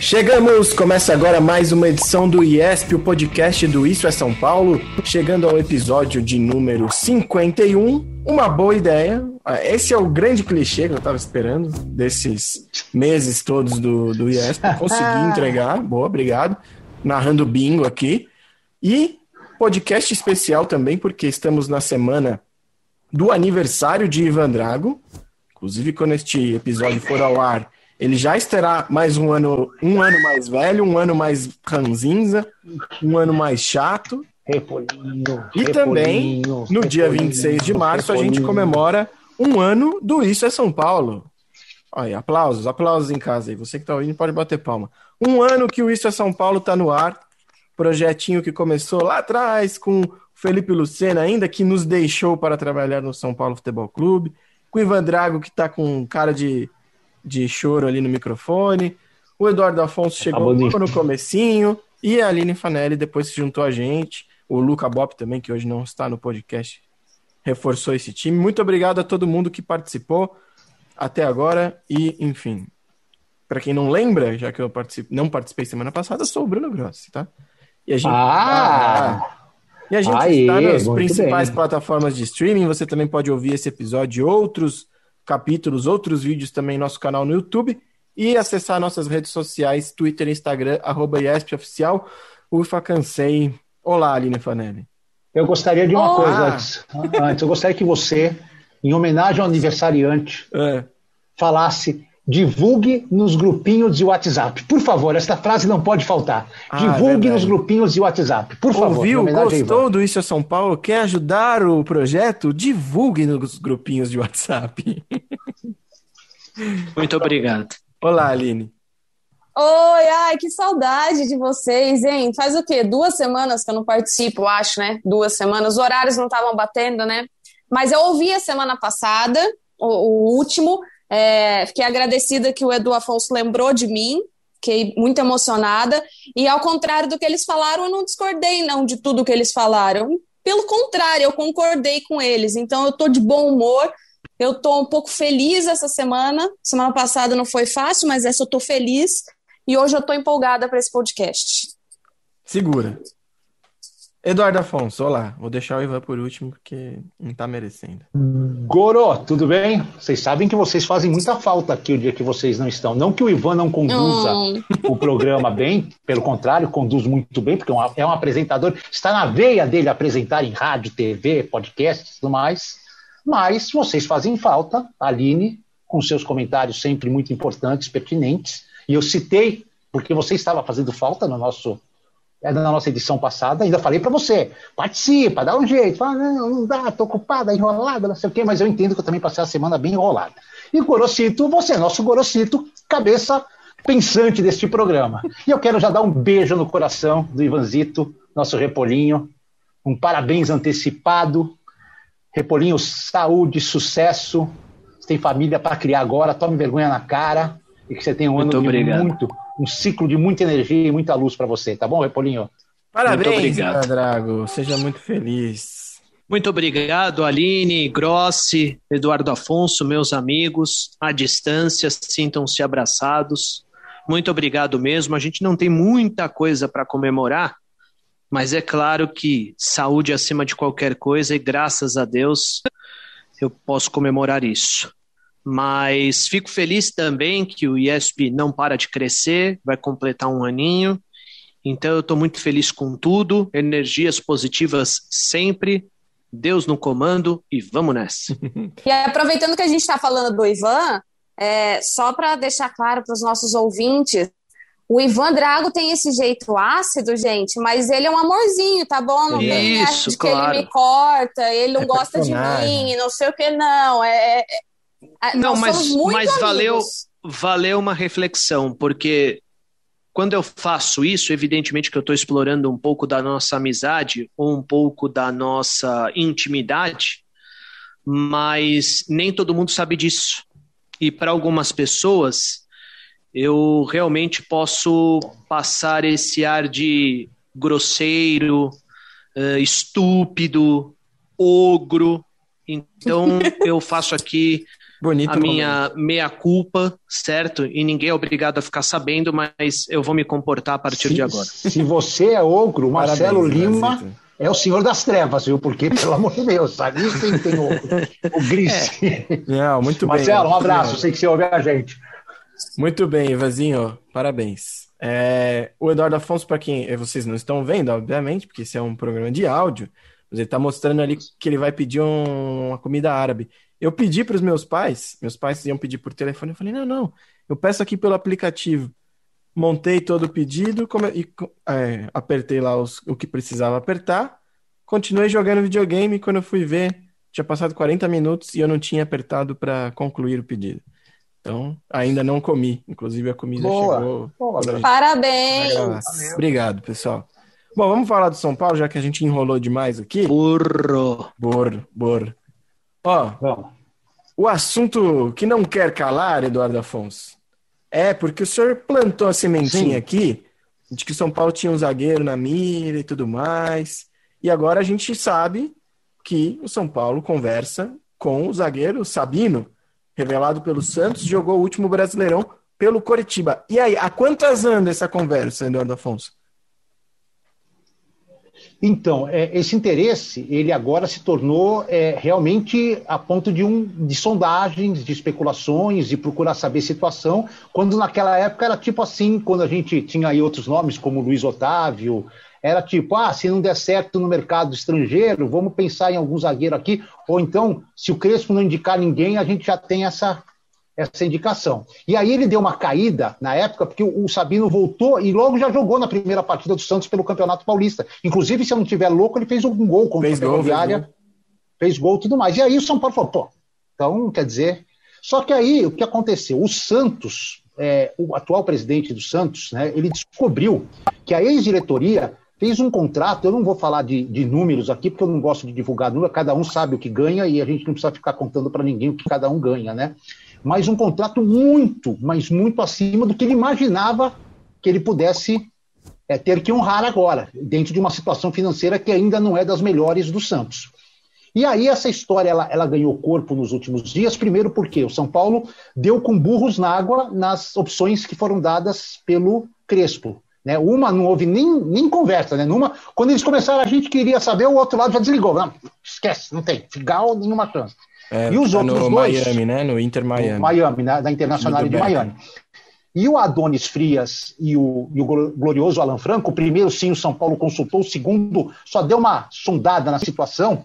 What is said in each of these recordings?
Chegamos! Começa agora mais uma edição do IESP, o podcast do Isso é São Paulo, chegando ao episódio de número 51. Uma boa ideia. Esse é o grande clichê que eu estava esperando desses meses todos do IESP. Consegui entregar. Boa, obrigado. Narrando bingo aqui. E podcast especial também, porque estamos na semana do aniversário de Ivan Drago. Inclusive, quando este episódio for ao ar, ele já estará mais um ano mais velho, um ano mais ranzinza, um ano mais chato. E também, no dia 26 de março, a gente comemora um ano do Isso é São Paulo. Olha, aplausos em casa aí. Você que está ouvindo pode bater palma. Um ano que o Isso é São Paulo está no ar. Projetinho que começou lá atrás com o Felipe Lucena, ainda que nos deixou para trabalhar no São Paulo Futebol Clube. Com o Ivan Drago, que está com cara de choro ali no microfone. O Eduardo Afonso chegou no comecinho. E a Aline Fanelli depois se juntou a gente. O Luca Bop também, que hoje não está no podcast, reforçou esse time. Muito obrigado a todo mundo que participou até agora. E, enfim, para quem não lembra, já que eu não participei semana passada, eu sou o Bruno Grossi, tá? E a gente está nas principais plataformas de streaming. Você também pode ouvir esse episódio e outros capítulos, outros vídeos também no nosso canal no YouTube e acessar nossas redes sociais, Twitter e Instagram, @IESPOficial. Ufa, cansei. Olá, Aline Fanelli. Eu gostaria de uma coisa antes. Eu gostaria que você, em homenagem ao aniversariante, falasse: divulgue nos grupinhos de WhatsApp. Por favor, essa frase não pode faltar. Divulgue nos grupinhos de WhatsApp. Por favor. Ouviu? Gostou do Isso é São Paulo? Quer ajudar o projeto? Divulgue nos grupinhos de WhatsApp. Muito obrigado. Olá, Aline. Oi, que saudade de vocês, hein? Faz o quê? 2 semanas que eu não participo, acho, né? 2 semanas. Os horários não estavam batendo, né? Mas eu ouvi a semana passada, o último. Fiquei agradecida que o Edu Afonso lembrou de mim, fiquei muito emocionada, e ao contrário do que eles falaram, eu não discordei não de tudo que eles falaram, pelo contrário, eu concordei com eles, então eu tô de bom humor, eu tô um pouco feliz essa semana passada não foi fácil, mas essa eu tô feliz, e hoje eu tô empolgada para esse podcast. Segura. Eduardo Afonso, olá. Vou deixar o Ivan por último, porque não tá merecendo. Gorô, tudo bem? Vocês sabem que vocês fazem muita falta aqui o dia que vocês não estão. Não que o Ivan não conduza o programa bem, pelo contrário, conduz muito bem, porque é um apresentador, está na veia dele apresentar em rádio, TV, podcast e tudo mais. Mas vocês fazem falta, Aline, com seus comentários sempre muito importantes, pertinentes. E eu citei, porque você estava fazendo falta na nossa edição passada, ainda falei para você, participa, dá um jeito, fala, não dá, tô ocupada, enrolada, não sei o quê, mas eu entendo que eu também passei a semana bem enrolada. E Gorosito, você é nosso Gorosito, cabeça pensante deste programa. E eu quero já dar um beijo no coração do Ivanzito, nosso Repolinho, um parabéns antecipado, Repolinho, saúde, sucesso, você tem família para criar agora, tome vergonha na cara, e que você tenha um ciclo de muita energia e muita luz para você, tá bom, Repolinho? Parabéns, Ivan Drago. Seja muito feliz. Muito obrigado, Aline, Grossi, Eduardo Afonso, meus amigos, à distância, sintam-se abraçados. Muito obrigado mesmo. A gente não tem muita coisa para comemorar, mas é claro que saúde acima de qualquer coisa e graças a Deus eu posso comemorar isso. Mas fico feliz também que o IESP não para de crescer, vai completar 1 aninho, então eu estou muito feliz com tudo, energias positivas sempre, Deus no comando e vamos nessa. E aproveitando que a gente está falando do Ivan, só para deixar claro para os nossos ouvintes, o Ivan Drago tem esse jeito ácido, gente, mas ele é um amorzinho, tá bom? Não tem essa de que ele me corta, ele não gosta de mim, não sei o que, não, Não, mas valeu uma reflexão, porque quando eu faço isso, evidentemente que eu estou explorando um pouco da nossa amizade ou um pouco da nossa intimidade, mas nem todo mundo sabe disso. E para algumas pessoas, eu realmente posso passar esse ar de grosseiro, estúpido, ogro. Então eu faço aqui Bonito a minha meia-culpa, certo? E ninguém é obrigado a ficar sabendo, mas eu vou me comportar a partir de agora. Se você é ogro, o Marcelo Parabéns, Lima Brasito. é o senhor das trevas, viu? Porque, pelo amor de Deus, sabe? Quem tem o Gris. Não, muito bem. Marcelo, um abraço, sei que você ouve a gente. Muito bem, Ivazinho, parabéns. O Eduardo Afonso, para quem vocês não estão vendo, obviamente, porque esse é um programa de áudio, mas ele está mostrando ali que ele vai pedir uma comida árabe. Eu pedi para os meus pais iam pedir por telefone, eu falei, não, eu peço aqui pelo aplicativo. Montei todo o pedido, apertei lá o que precisava apertar, continuei jogando videogame, quando eu fui ver, tinha passado 40 minutos e eu não tinha apertado para concluir o pedido. Então, ainda não comi. Inclusive, a comida chegou. Parabéns! Obrigado, pessoal. Bom, vamos falar do São Paulo, já que a gente enrolou demais aqui. Burro. Ó, Vamos. o assunto que não quer calar, Eduardo Afonso, porque o senhor plantou a sementinha aqui de que o São Paulo tinha um zagueiro na mira e tudo mais. E agora a gente sabe que o São Paulo conversa com o zagueiro Sabino, revelado pelo Santos, jogou o último Brasileirão pelo Coritiba. E aí, há quantas anda essa conversa, Eduardo Afonso? Então, esse interesse, ele agora se tornou realmente a ponto de sondagens, de especulações, de procurar saber situação, quando naquela época era tipo assim, quando a gente tinha aí outros nomes, como Luiz Otávio, era tipo, se não der certo no mercado estrangeiro, vamos pensar em algum zagueiro aqui, ou então, se o Crespo não indicar ninguém, a gente já tem essa indicação. E aí ele deu uma caída na época, porque o Sabino voltou e logo já jogou na primeira partida do Santos pelo Campeonato Paulista. Inclusive, se eu não estiver louco, ele fez um gol contra a Ferroviária, fez gol e tudo mais. E aí o São Paulo falou, então, quer dizer... Só que aí, o que aconteceu? O Santos, o atual presidente do Santos, né, ele descobriu que a ex-diretoria fez um contrato, eu não vou falar de números aqui, porque eu não gosto de divulgar números, cada um sabe o que ganha e a gente não precisa ficar contando para ninguém o que cada um ganha, né? Mas um contrato muito, mas muito acima do que ele imaginava que ele pudesse ter que honrar agora, dentro de uma situação financeira que ainda não é das melhores do Santos. E aí essa história ela ganhou corpo nos últimos dias, primeiro porque o São Paulo deu com burros na água nas opções que foram dadas pelo Crespo. Né? Uma não houve nem conversa, né? Quando eles começaram, a gente queria saber, o outro lado já desligou. Não, esquece, não tem, Figal, nenhuma chance. E os outros no dois... Miami, né? No Inter Miami. No Miami, né? Da Internacional de Miami. E o Adonis Frias e o glorioso Alan Franco, o primeiro sim o São Paulo consultou, o segundo só deu uma sondada na situação,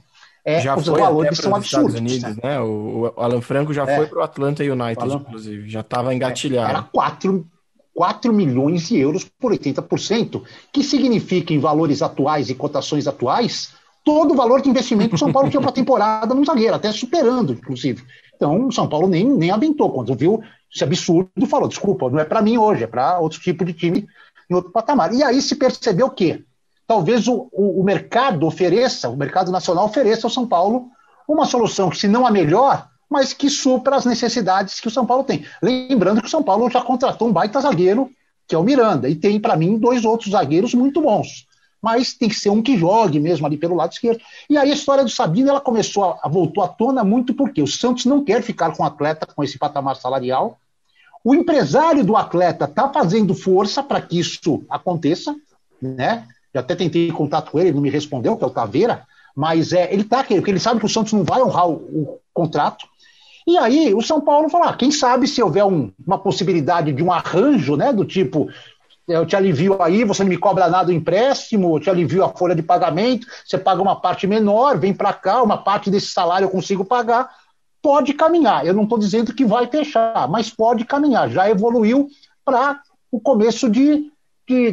os valores são absurdos. Estados Unidos, né? O Alan Franco já foi para o Atlanta United, inclusive, já estava engatilhado. Era 4 milhões de euros por 80%, que significa, em valores atuais e cotações atuais, todo o valor de investimento que o São Paulo tinha para a temporada no zagueiro, até superando, inclusive. Então, o São Paulo nem aventou. Quando viu esse absurdo, falou, desculpa, não é para mim hoje, é para outro tipo de time em outro patamar. E aí se percebeu que talvez o mercado ofereça, o mercado nacional ofereça ao São Paulo uma solução que, se não a melhor, mas que supra as necessidades que o São Paulo tem. Lembrando que o São Paulo já contratou um baita zagueiro, que é o Miranda, e tem, para mim, 2 outros zagueiros muito bons. Mas tem que ser um que jogue mesmo ali pelo lado esquerdo. E aí a história do Sabino, ela voltou à tona muito porque o Santos não quer ficar com o atleta com esse patamar salarial. O empresário do atleta está fazendo força para que isso aconteça, né? Eu até tentei contato com ele não me respondeu, que é o Taveira, mas ele está querendo, porque ele sabe que o Santos não vai honrar o contrato. E aí o São Paulo falou, quem sabe se houver uma possibilidade de um arranjo, né, do tipo, eu te alivio aí, você não me cobra nada do empréstimo, eu te alivio a folha de pagamento, você paga uma parte menor, vem para cá, uma parte desse salário eu consigo pagar, pode caminhar. Eu não estou dizendo que vai fechar, mas pode caminhar. Já evoluiu para o começo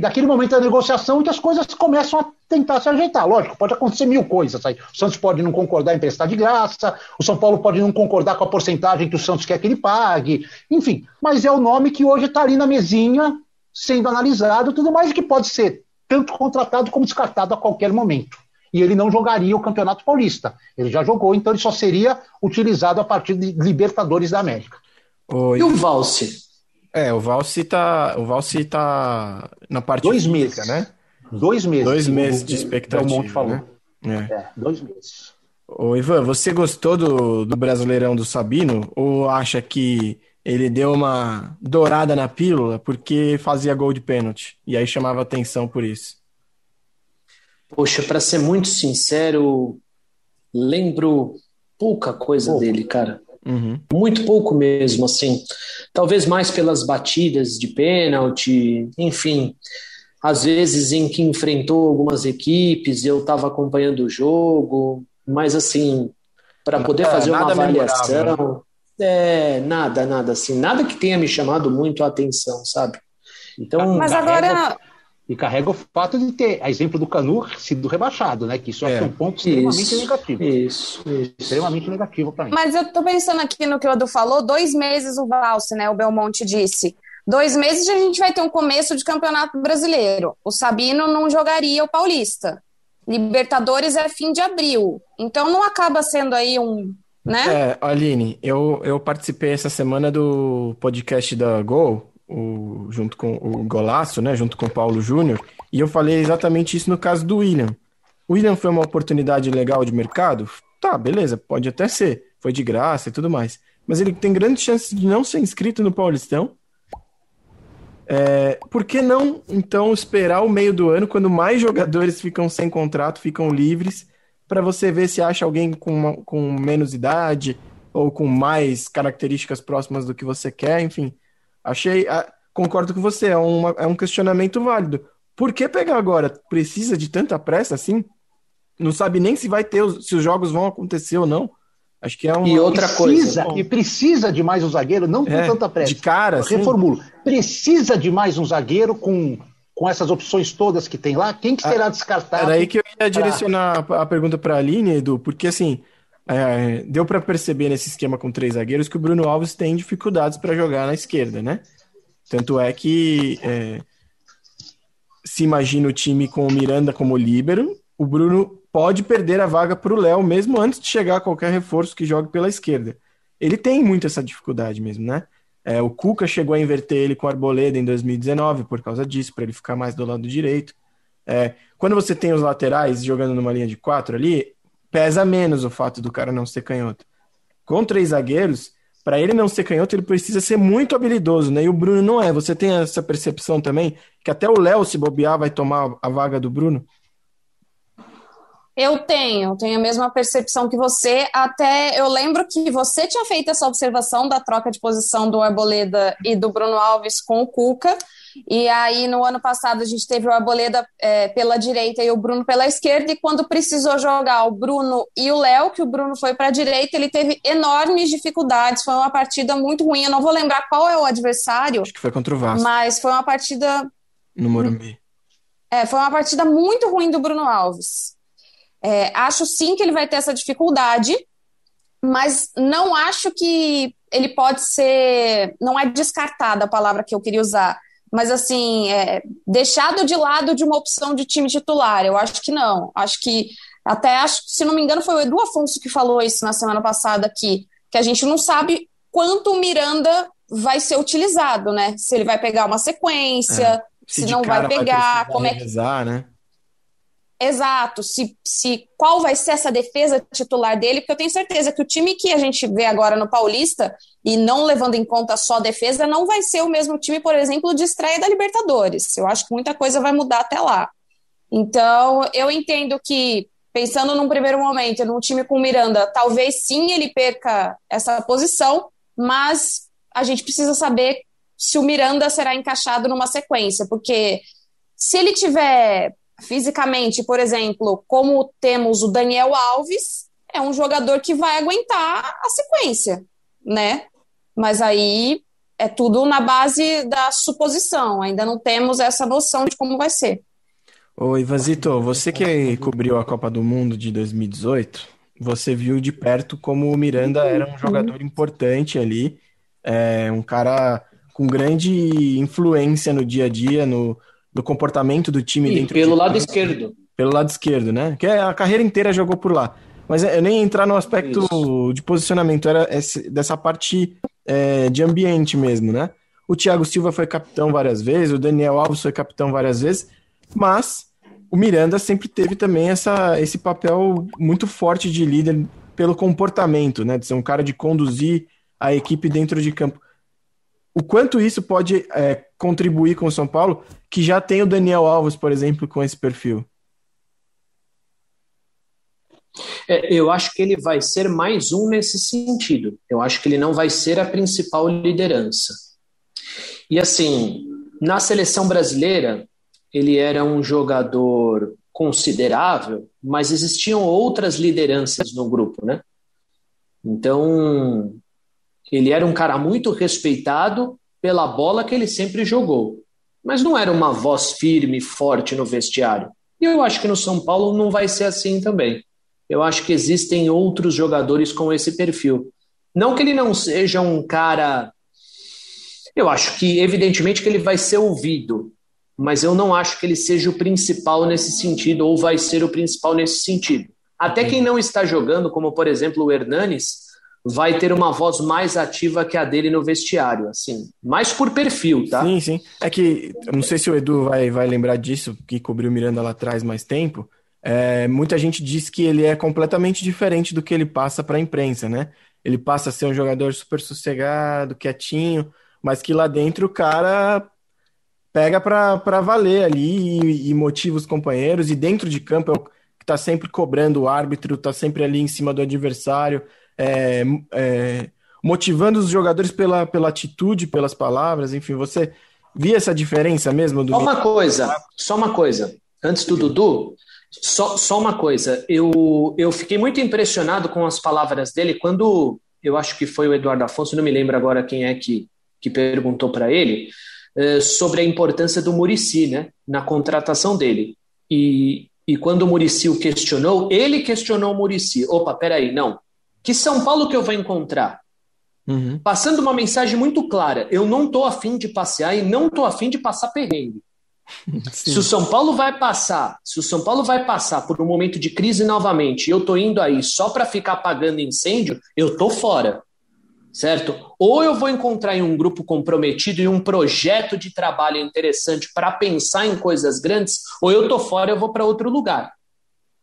daquele momento da negociação que as coisas começam a tentar se ajeitar. Lógico, pode acontecer 1000 coisas. Aí. O Santos pode não concordar em emprestar de graça, o São Paulo pode não concordar com a porcentagem que o Santos quer que ele pague, enfim. Mas é o nome que hoje está ali na mesinha, sendo analisado, tudo mais, que pode ser tanto contratado como descartado a qualquer momento. E ele não jogaria o Campeonato Paulista. Ele já jogou, então ele só seria utilizado a partir de Libertadores da América. E o Valse? O Valse tá na parte 2 física, meses, né? 2 meses. 2 meses de expectativa, o Monte falou. Né? 2 meses. Ô, Ivan, você gostou do Brasileirão do Sabino ou acha que ele deu uma dourada na pílula porque fazia gol de pênalti e aí chamava atenção por isso? Poxa, para ser muito sincero, lembro pouca coisa dele, cara. Uhum. Muito pouco mesmo, assim. Talvez mais pelas batidas de pênalti, enfim. Às vezes em que enfrentou algumas equipes, eu estava acompanhando o jogo, mas assim, para poder fazer uma Nada memorável, né? avaliação, nada assim, nada que tenha me chamado muito a atenção, sabe? Então, Mas agora, E carrega o fato de ter, a exemplo do Canu, sido rebaixado, né? Que isso é um ponto extremamente negativo. Isso. Extremamente negativo para mim. mas eu tô pensando aqui no que o Edu falou, 2 meses o Valse, né? O Belmonte disse. 2 meses a gente vai ter um começo de campeonato brasileiro. O Sabino não jogaria o Paulista. Libertadores é fim de abril. Então não acaba sendo aí né? Aline, eu participei essa semana do podcast da Gol, junto com o Golaço, né? Junto com o Paulo Júnior, e eu falei exatamente isso no caso do William. O William foi uma oportunidade legal de mercado? Tá, beleza, pode até ser. Foi de graça e tudo mais. Mas ele tem grande chance de não ser inscrito no Paulistão. Por que não, então, esperar o meio do ano, quando mais jogadores ficam sem contrato, ficam livres, para você ver se acha alguém com menos idade ou com mais características próximas do que você quer, enfim. Concordo com você, é um questionamento válido. Por que pegar agora? Precisa de tanta pressa assim? Não sabe nem se vai ter, se os jogos vão acontecer ou não. Acho que é E outra coisa. Precisa de mais um zagueiro, não com tanta pressa. De cara, eu reformulo. Precisa de mais um zagueiro com essas opções todas que tem lá? Quem que será descartado? Era aí que eu ia direcionar a pergunta para a Aline, Edu, porque assim, deu para perceber nesse esquema com 3 zagueiros que o Bruno Alves tem dificuldades para jogar na esquerda, né? Tanto é que se imagina o time com o Miranda como líbero, o Bruno pode perder a vaga para o Léo, mesmo antes de chegar qualquer reforço que jogue pela esquerda. Ele tem muito essa dificuldade mesmo, né? O Cuca chegou a inverter ele com o Arboleda em 2019 por causa disso, para ele ficar mais do lado direito. Quando você tem os laterais jogando numa linha de 4 ali, pesa menos o fato do cara não ser canhoto. Com 3 zagueiros, para ele não ser canhoto, ele precisa ser muito habilidoso, né? E o Bruno não é. Você tem essa percepção também, que até o Léo, se bobear, vai tomar a vaga do Bruno? Eu tenho a mesma percepção que você. Até eu lembro que você tinha feito essa observação da troca de posição do Arboleda e do Bruno Alves com o Cuca. E aí, no ano passado, a gente teve o Arboleda pela direita e o Bruno pela esquerda. E quando precisou jogar o Bruno e o Léo, que o Bruno foi para a direita, ele teve enormes dificuldades. Foi uma partida muito ruim. Eu não vou lembrar qual é o adversário. Acho que foi contra o Vasco. Mas foi uma partida... No Morumbi. Foi uma partida muito ruim do Bruno Alves. Acho sim que ele vai ter essa dificuldade, mas não acho que ele pode ser... Não é descartada a palavra que eu queria usar, mas assim, deixado de lado de uma opção de time titular. Eu acho que não. Se não me engano, foi o Edu Afonso que falou isso na semana passada aqui, que a gente não sabe quanto o Miranda vai ser utilizado, né? Se ele vai pegar uma sequência, se não vai pegar, como é que... revezar, né? Exato, qual vai ser essa defesa titular dele, porque eu tenho certeza que o time que a gente vê agora no Paulista, e não levando em conta só a defesa, não vai ser o mesmo time, por exemplo, de estreia da Libertadores. Eu acho que muita coisa vai mudar até lá. Então, eu entendo que, pensando num primeiro momento, num time com o Miranda, talvez sim ele perca essa posição, mas a gente precisa saber se o Miranda será encaixado numa sequência, porque se ele tiver... fisicamente, por exemplo, como temos o Daniel Alves, é um jogador que vai aguentar a sequência, né? Mas aí é tudo na base da suposição, ainda não temos essa noção de como vai ser. Ô, Ivanzito, você que cobriu a Copa do Mundo de 2018, você viu de perto como o Miranda era um jogador importante ali, um cara com grande influência no dia a dia, no comportamento do time dentro pelo lado esquerdo. Pelo lado esquerdo, né? Que a carreira inteira jogou por lá. Mas eu nem ia entrar no aspecto de posicionamento, era dessa parte de ambiente mesmo, né? O Thiago Silva foi capitão várias vezes, o Daniel Alves foi capitão várias vezes, mas o Miranda sempre teve também esse papel muito forte de líder pelo comportamento, né? De ser um cara de conduzir a equipe dentro de campo. O quanto isso pode contribuir com o São Paulo, que já tem o Daniel Alves, por exemplo, com esse perfil? Eu acho que ele vai ser mais um nesse sentido. Eu acho que ele não vai ser a principal liderança. E assim, na seleção brasileira, ele era um jogador considerável, mas existiam outras lideranças no grupo, né? Então, ele era um cara muito respeitado pela bola que ele sempre jogou, mas não era uma voz firme, forte no vestiário. E eu acho que no São Paulo não vai ser assim também. Eu acho que existem outros jogadores com esse perfil. Não que ele não seja um cara... Eu acho que, evidentemente, que ele vai ser ouvido, mas eu não acho que ele seja o principal nesse sentido, ou vai ser o principal nesse sentido. Até quem não está jogando, como, por exemplo, o Hernanes, vai ter uma voz mais ativa que a dele no vestiário, assim, mais por perfil, tá? Sim, sim. É que, eu não sei se o Edu vai lembrar disso, que cobriu o Miranda lá atrás mais tempo, muita gente diz que ele é completamente diferente do que ele passa para a imprensa, né? Ele passa a ser um jogador super sossegado, quietinho, mas que lá dentro o cara pega para valer ali e motiva os companheiros, e dentro de campo é o que tá sempre cobrando o árbitro, tá sempre ali em cima do adversário, motivando os jogadores pela atitude, pelas palavras, enfim, você via essa diferença mesmo? Só uma coisa, antes do Dudu, só uma coisa, eu fiquei muito impressionado com as palavras dele quando, eu acho que foi o Eduardo Afonso, não me lembro agora quem é que perguntou para ele, sobre a importância do Muricy, né, na contratação dele. E quando o Muricy o questionou, ele questionou o Muricy. Opa, peraí, não. Que São Paulo que eu vou encontrar? Uhum. Passando uma mensagem muito clara. Eu não estou afim de passear e não estou afim de passar perrengue. Se o São Paulo vai passar por um momento de crise novamente, e eu estou indo aí só para ficar apagando incêndio, eu estou fora. Certo? Ou eu vou encontrar em um grupo comprometido e um projeto de trabalho interessante para pensar em coisas grandes, ou eu tô fora e eu vou para outro lugar.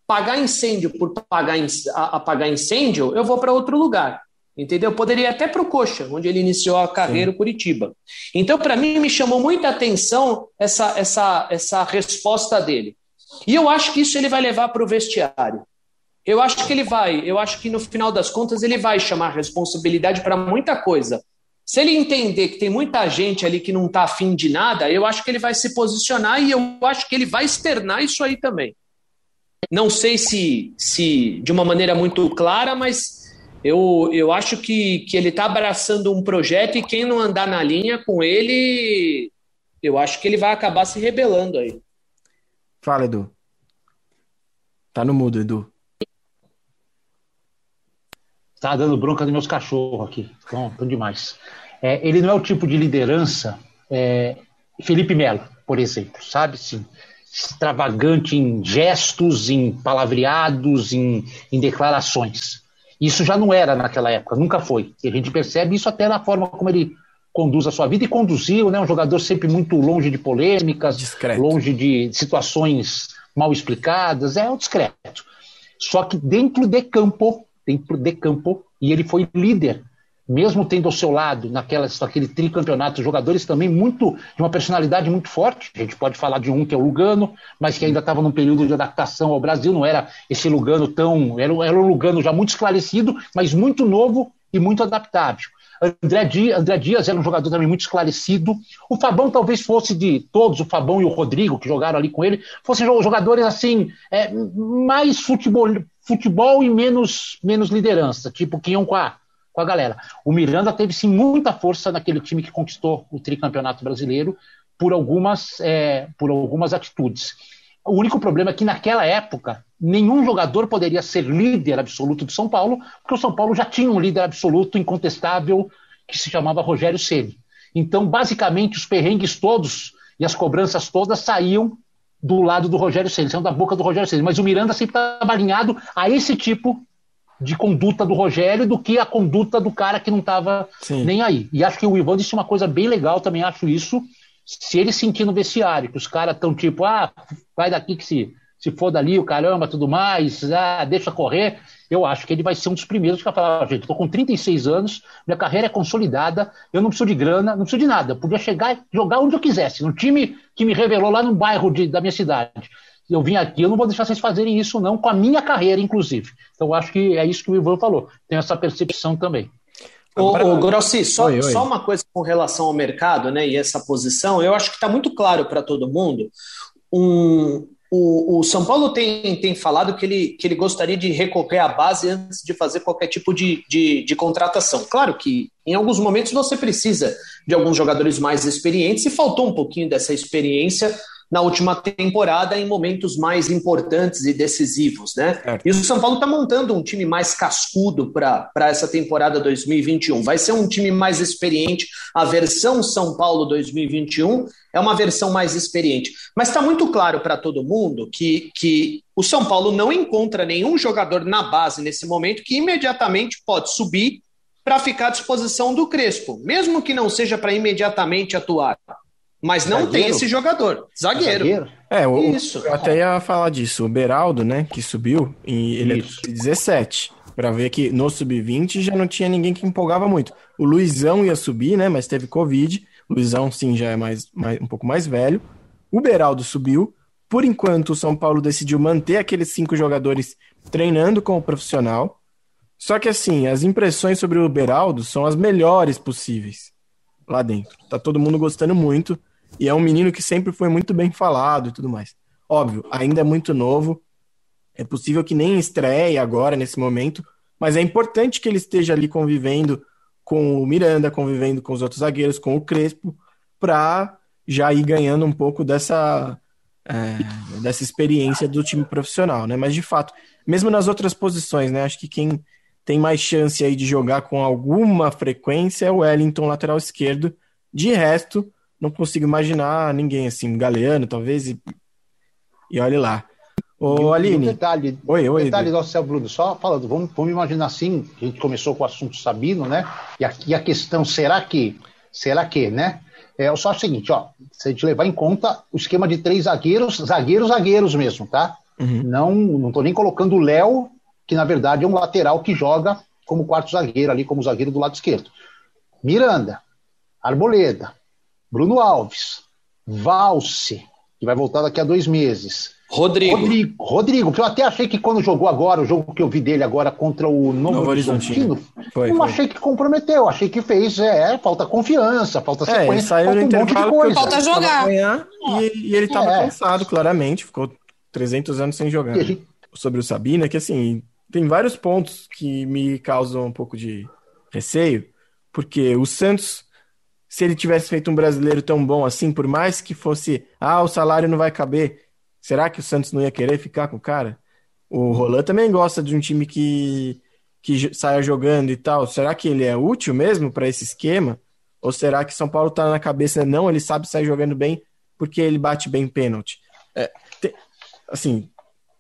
Pagar incêndio por apagar incêndio, eu vou para outro lugar. Entendeu? Poderia até para o Coxa, onde ele iniciou a carreira, Curitiba. Então, para mim, me chamou muita atenção essa resposta dele. E eu acho que isso ele vai levar para o vestiário. Eu acho que no final das contas ele vai chamar responsabilidade para muita coisa. Se ele entender que tem muita gente ali que não está afim de nada, eu acho que ele vai se posicionar e eu acho que ele vai externar isso aí também. Não sei se de uma maneira muito clara, mas eu acho que ele está abraçando um projeto e quem não andar na linha com ele, eu acho que ele vai acabar se rebelando aí. Fala, Edu. Tá no mudo, Edu. Tá dando bronca dos meus cachorros aqui. Estão demais. Ele não é o tipo de liderança Felipe Melo, por exemplo, sabe? Sim, extravagante em gestos, em palavreados, em declarações. Isso já não era naquela época, nunca foi. E a gente percebe isso até na forma como ele conduz a sua vida e conduziu, né? Um jogador sempre muito longe de polêmicas, discreto, longe de situações mal explicadas, é o discreto. Só que dentro de campo, e ele foi líder, mesmo tendo ao seu lado, naquele tricampeonato, jogadores também de uma personalidade muito forte. A gente pode falar de um que é o Lugano, mas que ainda estava num período de adaptação ao Brasil, não era esse Lugano era um Lugano já muito esclarecido, mas muito novo e muito adaptável. André Dias era um jogador também muito esclarecido. O Fabão talvez fosse de todos, o Fabão e o Rodrigo, que jogaram ali com ele, fossem jogadores assim, mais futebol e menos liderança, tipo que iam com a galera. O Miranda teve sim muita força naquele time que conquistou o tricampeonato brasileiro por algumas atitudes. O único problema é que naquela época nenhum jogador poderia ser líder absoluto do São Paulo, porque o São Paulo já tinha um líder absoluto incontestável que se chamava Rogério Ceni. Então, basicamente, os perrengues todos e as cobranças todas saíam do lado do Rogério Ceni, saíam da boca do Rogério Ceni. Mas o Miranda sempre estava alinhado a esse tipo de conduta do Rogério do que a conduta do cara que não estava nem aí. E acho que o Ivan disse uma coisa bem legal, também acho isso. Se ele sentir no vestiário que os caras estão tipo, vai daqui que se for dali, o caramba, tudo mais, deixa correr. Eu acho que ele vai ser um dos primeiros que vai falar, gente, estou com 36 anos, minha carreira é consolidada, eu não preciso de grana, não preciso de nada. Eu podia chegar e jogar onde eu quisesse, no time que me revelou lá no bairro da minha cidade. Eu vim aqui, eu não vou deixar vocês fazerem isso não, com a minha carreira, inclusive. Então, eu acho que é isso que o Ivan falou. Tenho essa percepção também. Ô Grossi, só uma coisa com relação ao mercado, né, e essa posição, eu acho que está muito claro para todo mundo. O São Paulo tem falado que ele gostaria de recorrer à base antes de fazer qualquer tipo de contratação. Claro que em alguns momentos você precisa de alguns jogadores mais experientes e faltou um pouquinho dessa experiência na última temporada em momentos mais importantes e decisivos, né? E o São Paulo está montando um time mais cascudo para essa temporada 2021. Vai ser um time mais experiente. A versão São Paulo 2021 é uma versão mais experiente. Mas está muito claro para todo mundo que o São Paulo não encontra nenhum jogador na base nesse momento que imediatamente pode subir para ficar à disposição do Crespo, mesmo que não seja para imediatamente atuar. Mas não Zagueiro? tem esse jogador. Zagueiro. Isso. Eu até ia falar disso. O Beraldo, né, que subiu, ele é 17. Pra ver que no Sub-20 já não tinha ninguém que empolgava muito. O Luizão ia subir, né, mas teve Covid. O Luizão, sim, já é um pouco mais velho. O Beraldo subiu. Por enquanto, o São Paulo decidiu manter aqueles 5 jogadores treinando como profissional. Só que, assim, as impressões sobre o Beraldo são as melhores possíveis lá dentro. Tá todo mundo gostando muito. E é um menino que sempre foi muito bem falado e tudo mais. Óbvio, ainda é muito novo. É possível que nem estreie agora, nesse momento. Mas é importante que ele esteja ali convivendo com o Miranda, convivendo com os outros zagueiros, com o Crespo, para já ir ganhando um pouco dessa experiência do time profissional, né? Mas, de fato, mesmo nas outras posições, né? Acho que quem tem mais chance aí de jogar com alguma frequência é o Wellington, lateral esquerdo. De resto, não consigo imaginar ninguém assim, Galeano, talvez, e olhe lá. Ô, Aline. Um detalhe, nosso Bruno, só falando, vamos imaginar assim, a gente começou com o assunto Sabino, né? E a questão, será que, né? Eu só acho o seguinte, ó, se a gente levar em conta o esquema de 3 zagueiros mesmo, tá? Uhum. Não tô nem colocando o Léo, que na verdade é um lateral que joga como quarto zagueiro ali, como zagueiro do lado esquerdo. Miranda, Arboleda, Bruno Alves, Valse, que vai voltar daqui a 2 meses. Rodrigo, que eu até achei que quando jogou agora, o jogo que eu vi dele agora contra o Novo Horizontino, achei que comprometeu, achei que fez, falta confiança, falta sequência, saiu no intervalo, falta jogar. E ele estava cansado, claramente, ficou 300 anos sem jogar. Sobre o Sabino, é que assim, tem vários pontos que me causam um pouco de receio, porque o Santos, se ele tivesse feito um brasileiro tão bom assim, por mais que fosse, o salário não vai caber, será que o Santos não ia querer ficar com o cara? O Roland também gosta de um time que saia jogando e tal. Será que ele é útil mesmo para esse esquema? Ou será que São Paulo tá na cabeça, não, ele sabe sair jogando bem porque ele bate bem pênalti? Assim,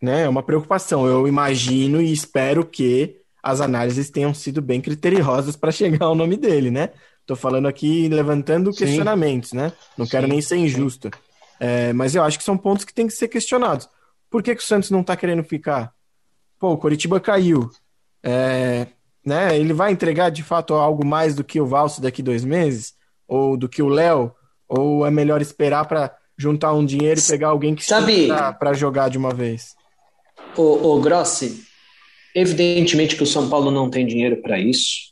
né, é uma preocupação. Eu imagino e espero que as análises tenham sido bem criteriosas para chegar ao nome dele, né? Tô falando aqui levantando questionamentos, né? Não quero nem ser injusto. Mas eu acho que são pontos que têm que ser questionados. Por que o Santos não tá querendo ficar? Pô, o Coritiba caiu. Né? Ele vai entregar de fato algo mais do que o Valse daqui 2 meses? Ou do que o Léo? Ou é melhor esperar para juntar um dinheiro e pegar alguém que esteja para jogar de uma vez? Ô Grossi, evidentemente que o São Paulo não tem dinheiro para isso.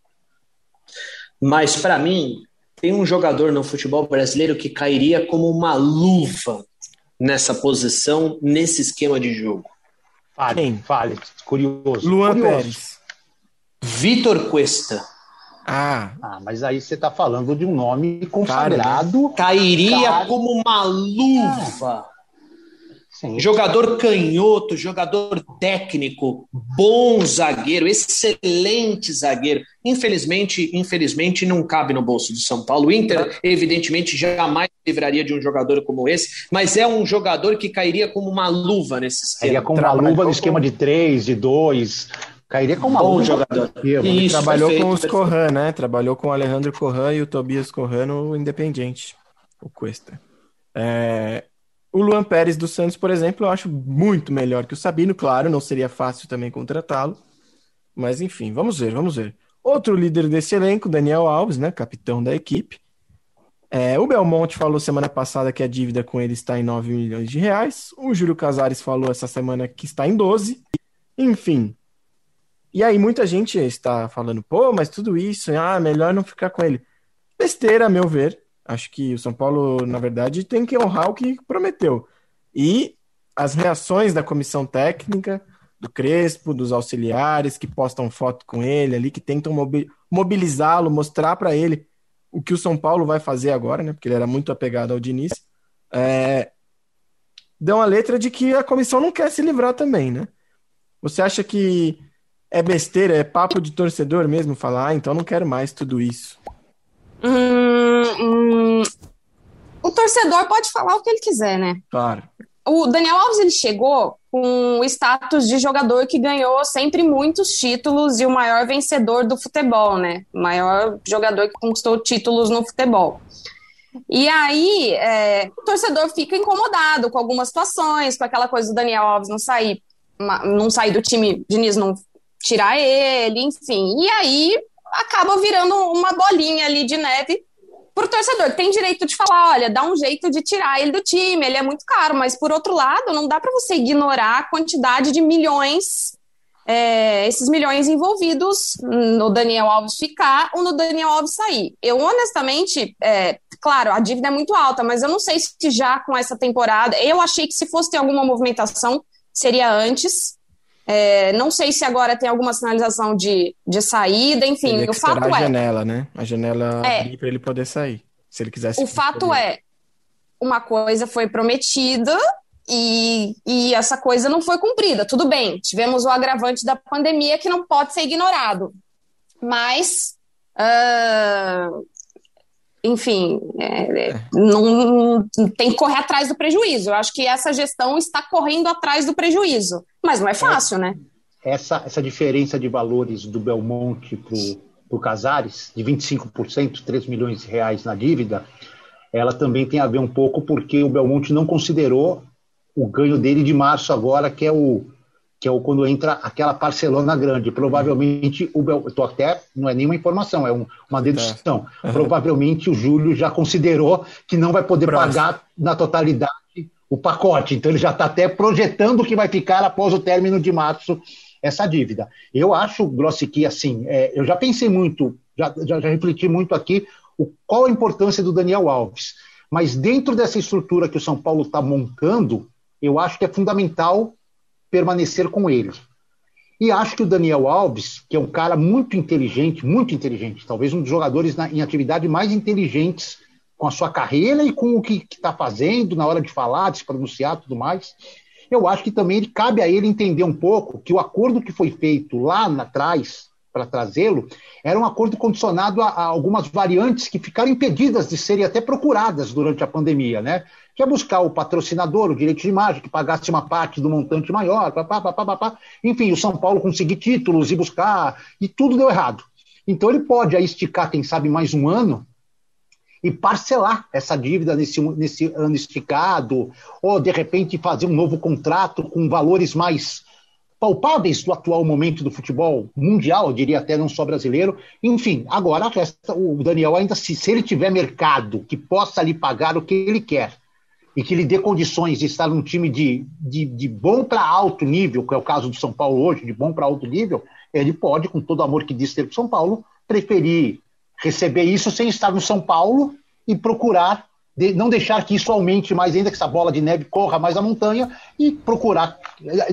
Mas, para mim, tem um jogador no futebol brasileiro que cairia como uma luva nessa posição, nesse esquema de jogo. Fale. Curioso. Luan Pérez. Vitor Cuesta. Mas aí você está falando de um nome consagrado. Cairia como uma luva. Sim. Jogador canhoto, jogador técnico, bom zagueiro, excelente zagueiro. Infelizmente não cabe no bolso do São Paulo. O Inter, evidentemente, jamais livraria de um jogador como esse, mas é um jogador que cairia como uma luva nesse esquema. Cairia como uma luva no esquema de 3, de 2. Cairia como uma luva. Jogador. Ele trabalhou com os Corran, né? Trabalhou com o Alejandro Corran e o Tobias Corran no Independiente. O Cuesta. O Luan Pérez do Santos, por exemplo, eu acho muito melhor que o Sabino. Claro, não seria fácil também contratá-lo. Mas enfim, vamos ver. Outro líder desse elenco, Daniel Alves, né, capitão da equipe. O Belmonte falou semana passada que a dívida com ele está em 9 milhões de reais. O Júlio Casares falou essa semana que está em 12. Enfim. E aí muita gente está falando, pô, mas tudo isso, melhor não ficar com ele. Besteira, a meu ver. Acho que o São Paulo, na verdade, tem que honrar o que prometeu. E as reações da comissão técnica, do Crespo, dos auxiliares, que postam foto com ele ali, que tentam mobilizá-lo, mostrar para ele o que o São Paulo vai fazer agora, né? Porque ele era muito apegado ao Diniz. Dão a letra de que a comissão não quer se livrar também, né? Você acha que é besteira, é papo de torcedor mesmo falar, então não quero mais tudo isso? O torcedor pode falar o que ele quiser, né? Claro. O Daniel Alves, ele chegou com o status de jogador que ganhou sempre muitos títulos e o maior vencedor do futebol, né? O maior jogador que conquistou títulos no futebol. E aí, o torcedor fica incomodado com algumas situações, com aquela coisa do Daniel Alves não sair do time, Diniz não tirar ele, enfim. E aí, acaba virando uma bolinha ali de neve pro torcedor, que tem direito de falar, olha, dá um jeito de tirar ele do time, ele é muito caro, mas por outro lado, não dá para você ignorar a quantidade de milhões, esses milhões envolvidos no Daniel Alves ficar ou no Daniel Alves sair. Eu, honestamente, claro, a dívida é muito alta, mas eu não sei se já com essa temporada, eu achei que se fosse ter alguma movimentação, seria antes. Não sei se agora tem alguma sinalização de saída, enfim, o fato a janela, né? A janela abrir para ele poder sair, se ele quisesse. O fato uma coisa foi prometida e essa coisa não foi cumprida. Tudo bem, tivemos o agravante da pandemia que não pode ser ignorado, mas enfim, não tem que correr atrás do prejuízo. Eu acho que essa gestão está correndo atrás do prejuízo, mas não é fácil, né? Essa diferença de valores do Belmonte para o Casares, de 25%, 3 milhões de reais na dívida, ela também tem a ver um pouco porque o Belmonte não considerou o ganho dele de março agora, que é quando entra aquela parcelona grande. Provavelmente, não é nenhuma informação, é uma dedução. Provavelmente o Júlio já considerou que não vai poder pagar na totalidade o pacote. Então ele já está até projetando o que vai ficar após o término de março essa dívida. Eu acho, Grossi, que assim, eu já pensei muito, já refleti muito aqui qual a importância do Daniel Alves. Mas dentro dessa estrutura que o São Paulo está montando, eu acho que é fundamental permanecer com ele. E acho que o Daniel Alves, que é um cara muito inteligente, talvez um dos jogadores em atividade mais inteligentes com a sua carreira e com o que está fazendo na hora de falar, de se pronunciar e tudo mais, eu acho que também cabe a ele entender um pouco que o acordo que foi feito lá atrás para trazê-lo era um acordo condicionado a algumas variantes que ficaram impedidas de serem até procuradas durante a pandemia, né? Que é buscar o patrocinador, o direito de imagem, que pagasse uma parte do montante maior, enfim, o São Paulo conseguir títulos e buscar, e tudo deu errado. Então ele pode aí esticar, quem sabe, mais um ano e parcelar essa dívida nesse ano esticado, ou de repente fazer um novo contrato com valores mais palpáveis do atual momento do futebol mundial, eu diria até não só brasileiro. Enfim, agora o Daniel ainda, se ele tiver mercado que possa lhe pagar o que ele quer, e que lhe dê condições de estar num time de bom para alto nível, que é o caso do São Paulo hoje, de bom para alto nível, ele pode, com todo o amor que diz ter para o São Paulo, preferir receber isso sem estar no São Paulo e procurar, não deixar que isso aumente mais ainda, que essa bola de neve corra mais a montanha, e procurar.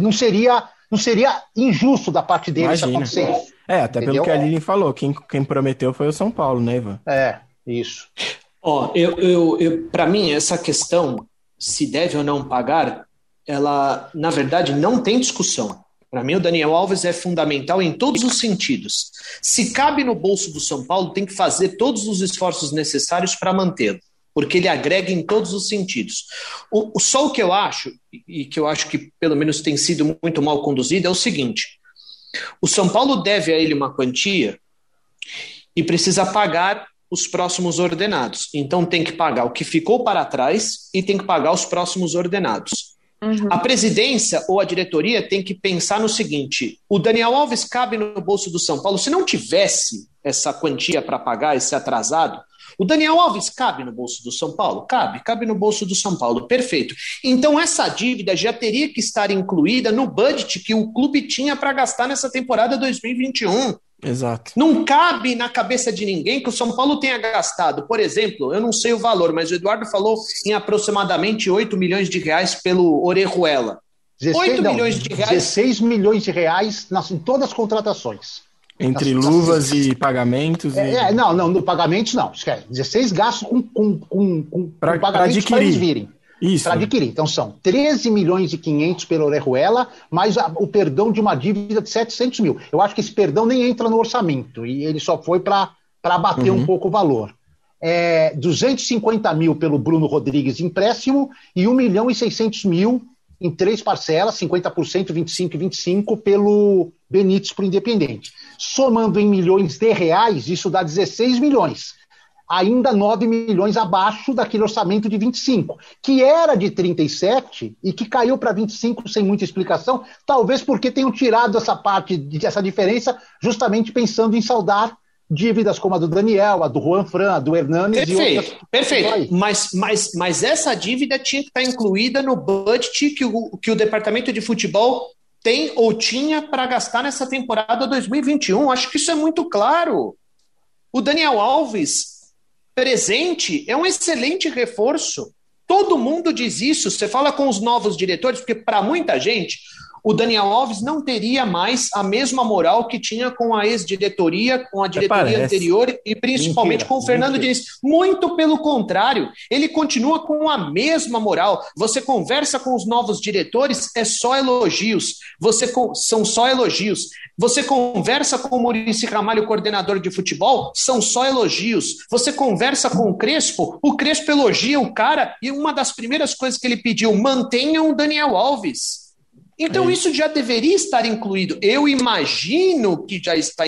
Não seria injusto da parte dele isso acontecer. Até entendeu? Pelo que a Lilian falou, quem prometeu foi o São Paulo, né, Ivan? Isso. Para mim, essa questão, se deve ou não pagar, ela, na verdade, não tem discussão. Para mim, o Daniel Alves é fundamental em todos os sentidos. Se cabe no bolso do São Paulo, tem que fazer todos os esforços necessários para mantê-lo, porque ele agrega em todos os sentidos. Só o que eu acho, e que eu acho que pelo menos tem sido muito mal conduzido, é o seguinte: o São Paulo deve a ele uma quantia e precisa pagar os próximos ordenados. Então tem que pagar o que ficou para trás e tem que pagar os próximos ordenados. A presidência ou a diretoria tem que pensar no seguinte: o Daniel Alves cabe no bolso do São Paulo. Se não tivesse essa quantia para pagar, esse atrasado, o Daniel Alves cabe no bolso do São Paulo? Cabe no bolso do São Paulo, perfeito. Então essa dívida já teria que estar incluída no budget que o clube tinha para gastar nessa temporada 2021. Exato. Não cabe na cabeça de ninguém que o São Paulo tenha gastado, por exemplo, eu não sei o valor, mas o Eduardo falou em aproximadamente 8 milhões de reais pelo Orejuela. 16 milhões de reais em todas as contratações. Entre luvas e pagamentos. Não, no pagamentos não. 16 gastos com pagamentos para eles virem. Isso. Para adquirir. Então são 13 milhões e 500 pelo Orejuela, mais o perdão de uma dívida de 700 mil. Eu acho que esse perdão nem entra no orçamento, e ele só foi para abater um pouco o valor. 250 mil pelo Bruno Rodrigues de empréstimo e 1 milhão e 600 mil em 3 parcelas, 50%, 25% e 25% pelo Benítez para o Independente. Somando em milhões de reais, isso dá 16 milhões. Ainda 9 milhões abaixo daquele orçamento de 25, que era de 37 e que caiu para 25 sem muita explicação, talvez porque tenham tirado essa diferença justamente pensando em saldar dívidas como a do Daniel, a do Juan Fran, a do Hernanes e outras. Perfeito, mas essa dívida tinha que estar incluída no budget que o departamento de futebol tem ou tinha para gastar nessa temporada 2021. Acho que isso é muito claro. O Daniel Alves presente é um excelente reforço. Todo mundo diz isso. Você fala com os novos diretores, porque para muita gente o Daniel Alves não teria mais a mesma moral que tinha com a ex-diretoria, com a diretoria anterior e principalmente com o Fernando Diniz. Muito pelo contrário, ele continua com a mesma moral. Você conversa com os novos diretores, é só elogios. São só elogios. Você conversa com o Muricy Ramalho, coordenador de futebol, são só elogios. Você conversa com o Crespo elogia o cara e uma das primeiras coisas que ele pediu: mantenham o Daniel Alves. Então isso já deveria estar incluído. Eu imagino que já está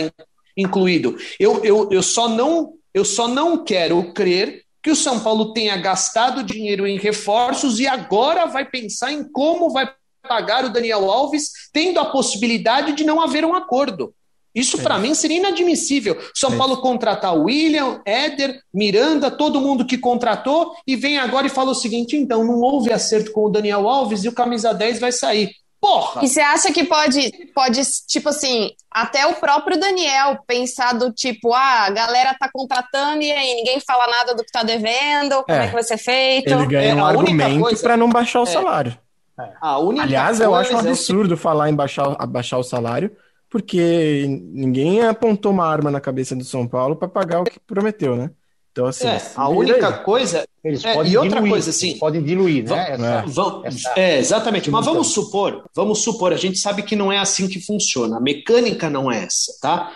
incluído. Eu só não quero crer que o São Paulo tenha gastado dinheiro em reforços e agora vai pensar em como vai pagar o Daniel Alves, tendo a possibilidade de não haver um acordo. Isso para mim seria inadmissível. São Paulo contratar William, Éder, Miranda, todo mundo que contratou e vem agora e fala o seguinte: então não houve acerto com o Daniel Alves e o camisa 10 vai sair. Porra! E você acha que pode, tipo assim, até o próprio Daniel pensar do tipo, a galera tá contratando e aí ninguém fala nada do que tá devendo, como é que vai ser feito? Ele ganha um argumento para não baixar o salário. Aliás, eu acho um absurdo falar em baixar o salário, porque ninguém apontou uma arma na cabeça do São Paulo para pagar o que prometeu, né? Então, assim, a única coisa... Eles podem e outra diluir, coisa, assim... podem diluir, né? Exatamente. Mas vamos supor, a gente sabe que não é assim que funciona. A mecânica não é essa, tá?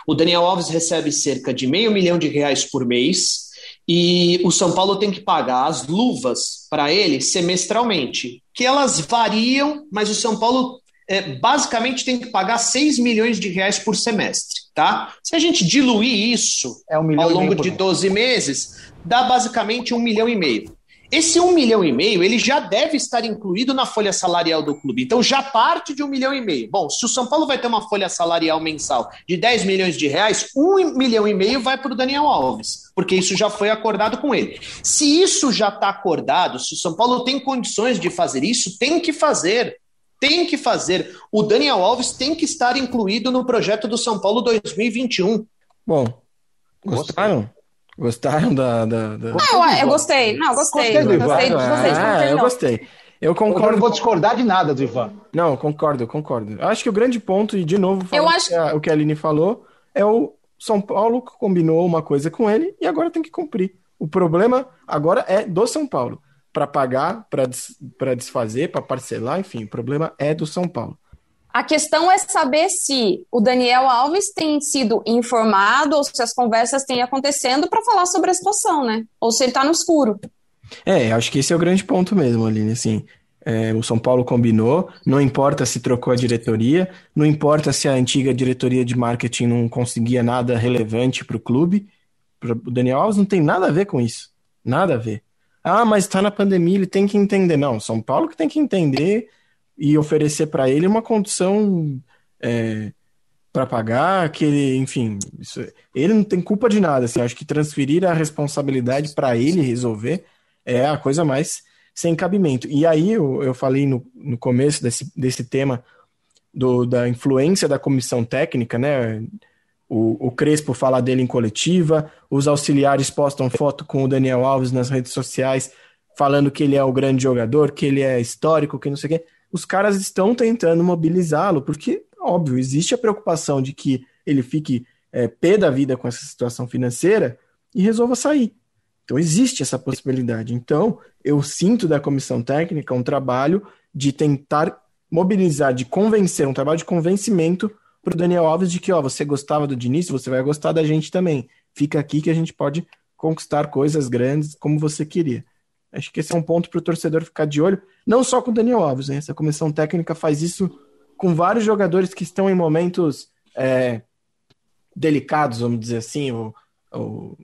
O Daniel Alves recebe cerca de R$500 mil por mês e o São Paulo tem que pagar as luvas para ele semestralmente, que elas variam, mas o São Paulo basicamente tem que pagar R$6 milhões por semestre, tá? Se a gente diluir isso ao longo de 12 meses, dá basicamente R$1,5 milhão. Esse R$1,5 milhão, ele já deve estar incluído na folha salarial do clube, então já parte de R$1,5 milhão. Bom, se o São Paulo vai ter uma folha salarial mensal de R$10 milhões, R$1,5 milhão vai para o Daniel Alves, porque isso já foi acordado com ele. Se isso já está acordado, se o São Paulo tem condições de fazer isso, tem que fazer. O Daniel Alves tem que estar incluído no projeto do São Paulo 2021. Bom, gostaram? Gostaram da... Eu gostei. Gostei. Eu gostei. Eu concordo. Eu não vou discordar de nada do Ivan. Não, concordo. Eu acho que o grande ponto, e de novo, o que a Aline falou, é o São Paulo que combinou uma coisa com ele e agora tem que cumprir. O problema agora é do São Paulo. Para pagar, para desfazer, para parcelar, enfim, o problema é do São Paulo. A questão é saber se o Daniel Alves tem sido informado ou se as conversas têm acontecendo para falar sobre a situação, né? Ou se ele está no escuro. Acho que esse é o grande ponto mesmo, Aline, assim, o São Paulo combinou, não importa se trocou a diretoria, não importa se a antiga diretoria de marketing não conseguia nada relevante para o clube, O Daniel Alves não tem nada a ver com isso. Nada a ver. Ah, mas tá na pandemia, ele tem que entender. Não, São Paulo que tem que entender e oferecer para ele uma condição para pagar, que ele, enfim, ele não tem culpa de nada. Assim, acho que transferir a responsabilidade para ele resolver é a coisa mais sem cabimento. E aí eu falei no começo desse tema da influência da comissão técnica, né? O Crespo fala dele em coletiva, os auxiliares postam foto com o Daniel Alves nas redes sociais, falando que ele é o grande jogador, que ele é histórico, que não sei o quê. Os caras estão tentando mobilizá-lo, porque, óbvio, existe a preocupação de que ele fique pé da vida com essa situação financeira e resolva sair. Então, existe essa possibilidade. Então, eu sinto da comissão técnica um trabalho de tentar mobilizar, de convencer, um trabalho de convencimento para o Daniel Alves de que, você gostava do Diniz, você vai gostar da gente também. Fica aqui que a gente pode conquistar coisas grandes como você queria. Acho que esse é um ponto para o torcedor ficar de olho, não só com o Daniel Alves, né? Essa comissão técnica faz isso com vários jogadores que estão em momentos delicados, vamos dizer assim. O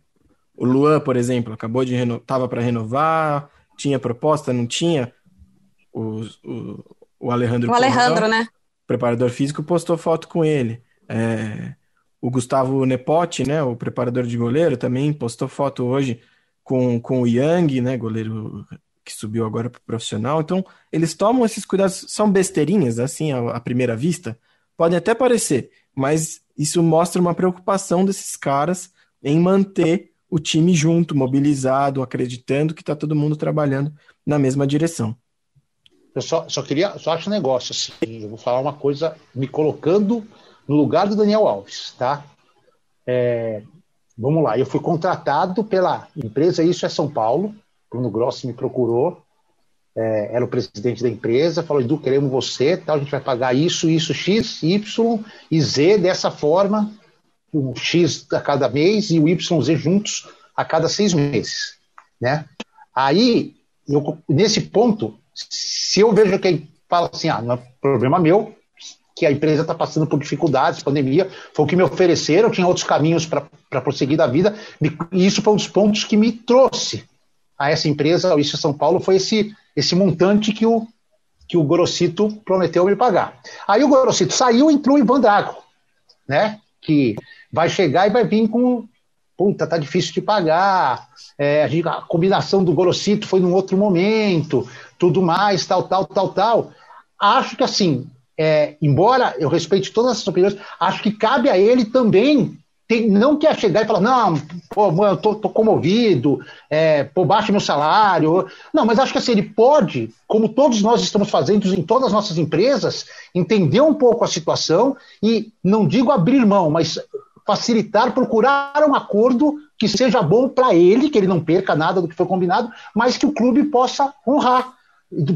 Luan, por exemplo, estava para renovar, tinha proposta, não tinha. O Alejandro. O Alejandro, né? Preparador físico, postou foto com ele. O Gustavo Nepote, né, o preparador de goleiro, também postou foto hoje com o Yang, né, goleiro que subiu agora para o profissional. Então, eles tomam esses cuidados, são besteirinhas, assim, à primeira vista, podem até parecer, mas isso mostra uma preocupação desses caras em manter o time junto, mobilizado, acreditando que está todo mundo trabalhando na mesma direção. Eu só acho um negócio assim, eu vou falar uma coisa me colocando no lugar do Daniel Alves, tá? Vamos lá, eu fui contratado pela empresa Isso é São Paulo, Bruno Grossi me procurou, era o presidente da empresa, falou: Edu, queremos você, tal, a gente vai pagar isso, X, Y e Z dessa forma, o X a cada mês e o Y, Z juntos a cada 6 meses, né? Aí, nesse ponto, se eu vejo quem fala assim, não é problema meu, que a empresa está passando por dificuldades, pandemia, foi o que me ofereceram, tinha outros caminhos para prosseguir da vida, e isso foi um dos pontos que me trouxe a essa empresa, ao Isso São Paulo, foi esse montante que o Gorosito prometeu me pagar. Aí o Gorosito saiu, entrou o Ivan Drago, né, que vai chegar e vai vir com, tá difícil de pagar, a combinação do Gorosito foi num outro momento, tudo mais, tal. Acho que assim, embora eu respeite todas essas opiniões, acho que cabe a ele também, não quer chegar e falar, não, eu tô comovido, baixa meu salário. Não, mas acho que assim, ele pode, como todos nós estamos fazendo em todas as nossas empresas, entender um pouco a situação e, não digo abrir mão, mas facilitar, procurar um acordo que seja bom para ele, que ele não perca nada do que foi combinado, mas que o clube possa honrar,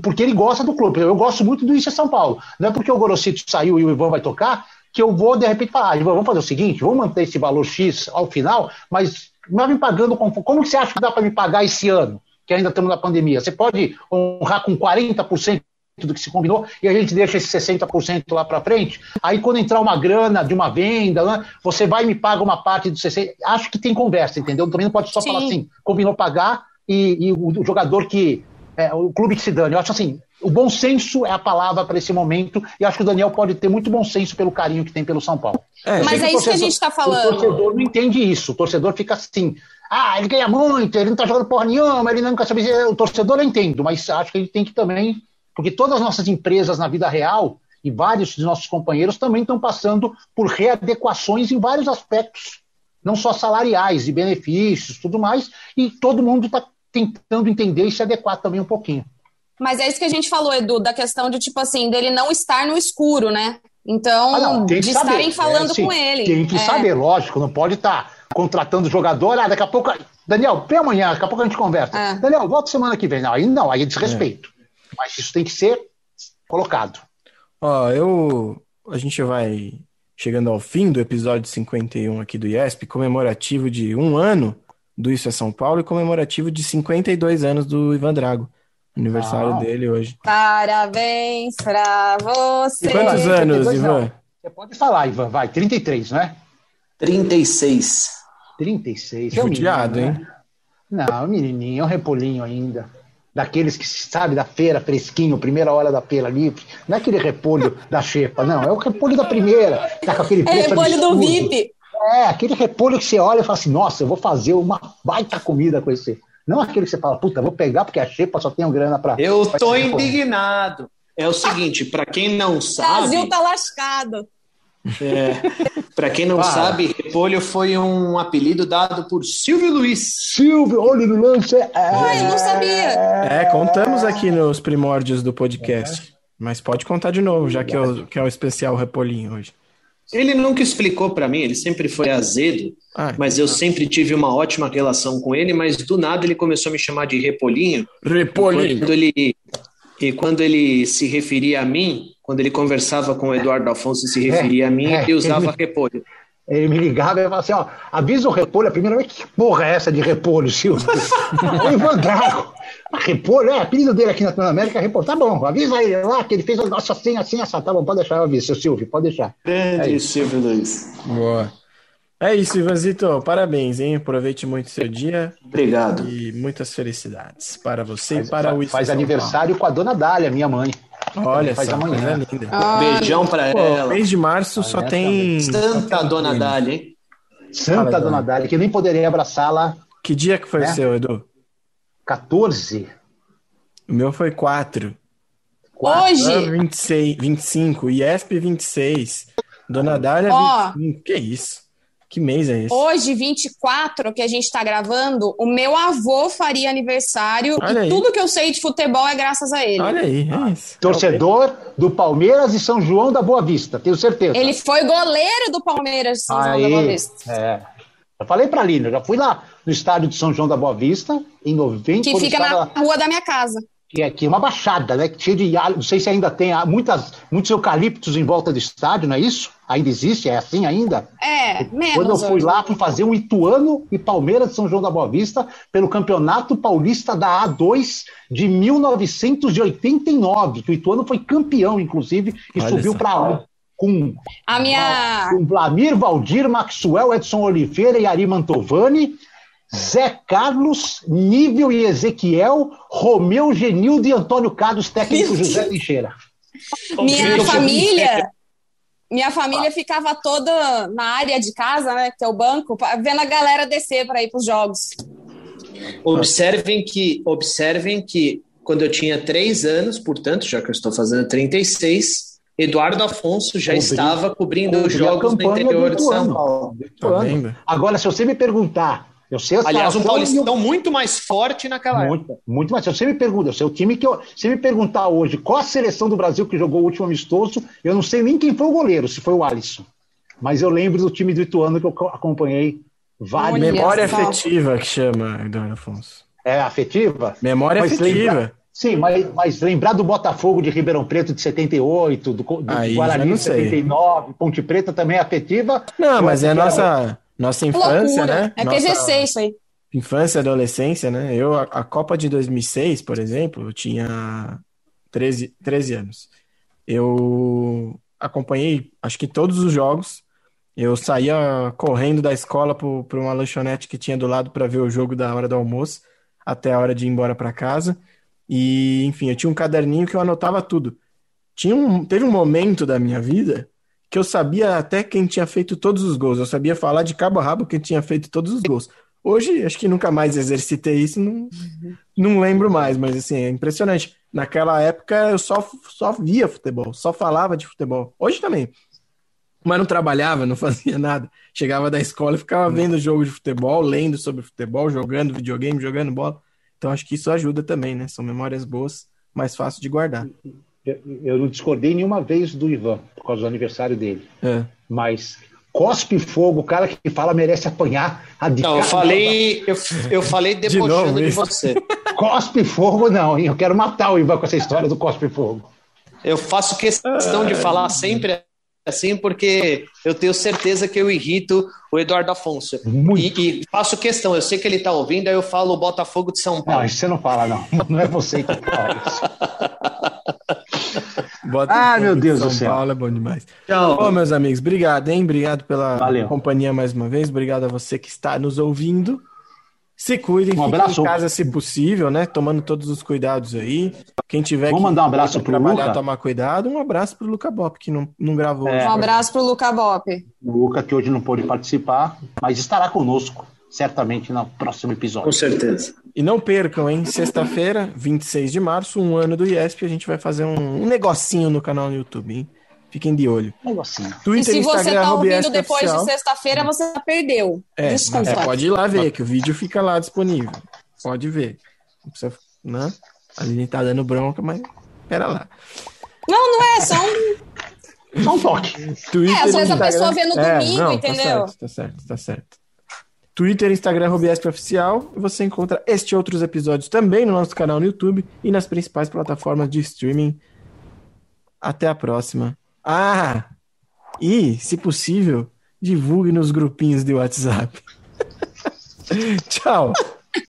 porque ele gosta do clube. Eu gosto muito do Isso é São Paulo. Não é porque o Gorosito saiu e o Ivan vai tocar que eu vou, de repente, falar, Ivan, vamos fazer o seguinte, vamos manter esse valor X ao final, mas não me pagando, como que você acha que dá para me pagar esse ano, que ainda estamos na pandemia? Você pode honrar com 40% do que se combinou e a gente deixa esse 60% lá para frente? Aí quando entrar uma grana de uma venda, né, você vai e me paga uma parte do 60%. Acho que tem conversa, entendeu? Também não pode só falar assim, combinou pagar e o jogador que... o clube que se dane. Eu acho assim, o bom senso é a palavra para esse momento e acho que o Daniel pode ter muito bom senso pelo carinho que tem pelo São Paulo. Mas é isso que a gente está falando. O torcedor não entende isso. O torcedor fica assim, ele ganha muito, ele não está jogando porra nenhuma, ele não quer saber. O torcedor eu entendo, mas acho que a gente tem que também, porque todas as nossas empresas na vida real e vários dos nossos companheiros também estão passando por readequações em vários aspectos, não só salariais e benefícios, tudo mais, e todo mundo está tentando entender e se adequar também um pouquinho. Mas é isso que a gente falou, Edu, da questão de, tipo assim, dele não estar no escuro, né? Então, de estarem falando com ele. Tem que saber, lógico, não pode estar contratando jogador, daqui a pouco, Daniel, vem amanhã, daqui a pouco a gente conversa. Daniel, volta semana que vem. Não, aí é desrespeito. Mas isso tem que ser colocado. A gente vai chegando ao fim do episódio 51 aqui do IESP, comemorativo de 1 ano do Isso é São Paulo e comemorativo de 52 anos do Ivan Drago. Aniversário dele hoje. Parabéns pra você. E quantos anos, Ivan? Você pode falar, Ivan, vai, 33, né? 36. 36. Judiado, é um hein? menino, né? Não, é um menininho, é um repolinho ainda. Daqueles que, sabe, da feira, fresquinho, primeira hora da feira livre. Não é aquele repolho da xepa, não. É o repolho da primeira. Tá com aquele preço repolho absurdo. do VIP. É, aquele repolho que você olha e fala assim, nossa, eu vou fazer uma baita comida com esse. Não aquele que você fala, puta, vou pegar porque a xepa só tem grana pra... Eu tô indignado. É o seguinte, para quem não O sabe... Brasil tá lascado. Para quem não sabe, repolho foi um apelido dado por Silvio Luiz. Silvio, olho no lance. Eu não sabia. Contamos aqui nos primórdios do podcast. Mas pode contar de novo, já que é o especial Repolinho hoje. Ele nunca explicou para mim, ele sempre foi azedo, mas eu sempre tive uma ótima relação com ele, mas do nada ele começou a me chamar de Repolinho. Repolinho. E quando ele se referia a mim, quando ele conversava com o Eduardo Afonso e se referia a mim, ele usava repolho. Ele me ligava e falava assim, ó, avisa o repolho a primeira vez, que porra é essa de repolho, Silvio? O Ivan Drago. Repolho, apelido dele aqui na América, repolho. Tá bom, avisa ele lá que ele fez o negócio assim, essa. Tá bom, pode deixar, eu aviso, seu Silvio, pode deixar. Grande Silvio Luiz. Boa. É isso, Ivanzito. Parabéns, hein? Aproveite muito o seu dia. Obrigado. E muitas felicidades para você e para o Faz aniversário com a dona Dália, minha mãe. Olha faz só, amanhã. coisa linda. Beijão para ela. Mês de março só tem... Santa Dona Dália, hein? Santa Dona Dália, que nem poderia abraçá-la. Que dia que foi o seu, Edu? 14. O meu foi 4. Hoje. 26, 25. IESP 26. Dona Dália 25. Que isso? Que mês é esse? Hoje, 24, que a gente tá gravando, o meu avô faria aniversário. Olha aí. Tudo que eu sei de futebol é graças a ele. Olha aí, é isso. Torcedor do Palmeiras e São João da Boa Vista, tenho certeza. Ele foi goleiro do Palmeiras de São João da Boa Vista. Eu falei pra Lina, eu já fui lá no estádio de São João da Boa Vista, em 90. Que fica na rua da minha casa. Que é aqui uma baixada, né? Cheio de, não sei se ainda tem muitos eucaliptos em volta do estádio, não é isso? Ainda existe? É assim ainda? Menos. Quando eu fui lá, fui fazer um Ituano e Palmeiras de São João da Boa Vista pelo Campeonato Paulista da A2 de 1989, que o Ituano foi campeão, inclusive, e subiu para A1. Com Vlamir, Valdir, Maxwell, Edson Oliveira e Ari Mantovani, Zé Carlos, Nível e Ezequiel, Romeu, Genildo e Antônio Carlos, técnico José Teixeira. Minha família ficava toda na área de casa, né, que é o banco, vendo a galera descer para ir para os jogos. Observem que quando eu tinha 3 anos, portanto, já que eu estou fazendo 36, Eduardo Afonso já estava cobrindo os jogos no interior de São Paulo. Agora, se você me perguntar... Aliás, um paulistão muito mais forte naquela época. Muito mais. Se você me pergunta, se me perguntar hoje qual a seleção do Brasil que jogou o último amistoso, eu não sei nem quem foi o goleiro, se foi o Alisson. Mas eu lembro do time do Ituano que eu acompanhei vários. Memória afetiva que chama, Eduardo Afonso. É afetiva? Memória afetiva. Sim, mas lembrar do Botafogo de Ribeirão Preto de 78, do Guarani de 79, Ponte Preta também é afetiva? Não, mas é nossa infância, loucura, né? É PGC isso aí. Infância, adolescência, né? A Copa de 2006, por exemplo, eu tinha 13 anos. Eu acompanhei, acho que todos os jogos. Eu saía correndo da escola para uma lanchonete que tinha do lado para ver o jogo da hora do almoço, até a hora de ir embora para casa. E, enfim, eu tinha um caderninho que eu anotava tudo. Teve um momento da minha vida que eu sabia até quem tinha feito todos os gols. Eu sabia falar de cabo a rabo quem tinha feito todos os gols. Hoje, acho que nunca mais exercitei isso, não lembro mais, mas assim, é impressionante. Naquela época eu só via futebol, só falava de futebol. Hoje também. Mas não trabalhava, não fazia nada. Chegava da escola e ficava vendo jogo de futebol, lendo sobre futebol, jogando videogame, jogando bola. Então acho que isso ajuda também, né? São memórias boas, mais fácil de guardar. Eu não discordei nenhuma vez do Ivan, por causa do aniversário dele. Mas cospe fogo, o cara que fala merece apanhar. Não, eu falei debochando de você. Cospe fogo não, hein? Eu quero matar o Ivan com essa história do cospe fogo. Eu faço questão de falar sempre assim, porque eu tenho certeza que eu irrito o Eduardo Afonso. E faço questão, eu sei que ele está ouvindo, aí eu falo o Botafogo de São Paulo. Não, isso você não fala, não. Não é você que fala isso. Bota meu Deus do São céu. Paulo é bom demais. Tchau. Bom, meus amigos, obrigado, hein? Obrigado pela Valeu. companhia mais uma vez. Obrigado a você que está nos ouvindo. Se cuidem, fiquem abraço. em casa se possível, né? Tomando todos os cuidados aí. Quem tiver Vamos que mandar um abraço pro trabalhar, Luca. tomar cuidado. Um abraço pro Luca Bop, que não gravou. É. hoje. Um abraço pro Luca Bop. O Luca, que hoje não pôde participar, mas estará conosco, certamente, no próximo episódio. Com certeza. E não percam, hein? Sexta-feira, 26 de março, 1 ano do IESP, a gente vai fazer um negocinho no canal no YouTube, hein? Fiquem de olho. Um negocinho. Twitter, E se você Instagram, tá ouvindo @IESP depois oficial. de sexta-feira, você já perdeu. Desculpa. Mas pode ir lá ver, que o vídeo fica lá disponível. Pode ver. Não precisa, né? A Aline tá dando bronca, mas pera lá. Não é, só um... Só um toque. Twitter, às vezes a Instagram- pessoa vê no domingo, não, entendeu? Tá certo. Twitter, Instagram, @IESP oficial. E você encontra este e outros episódios também no nosso canal no YouTube e nas principais plataformas de streaming. Até a próxima. E, se possível, divulgue nos grupinhos de WhatsApp. Tchau.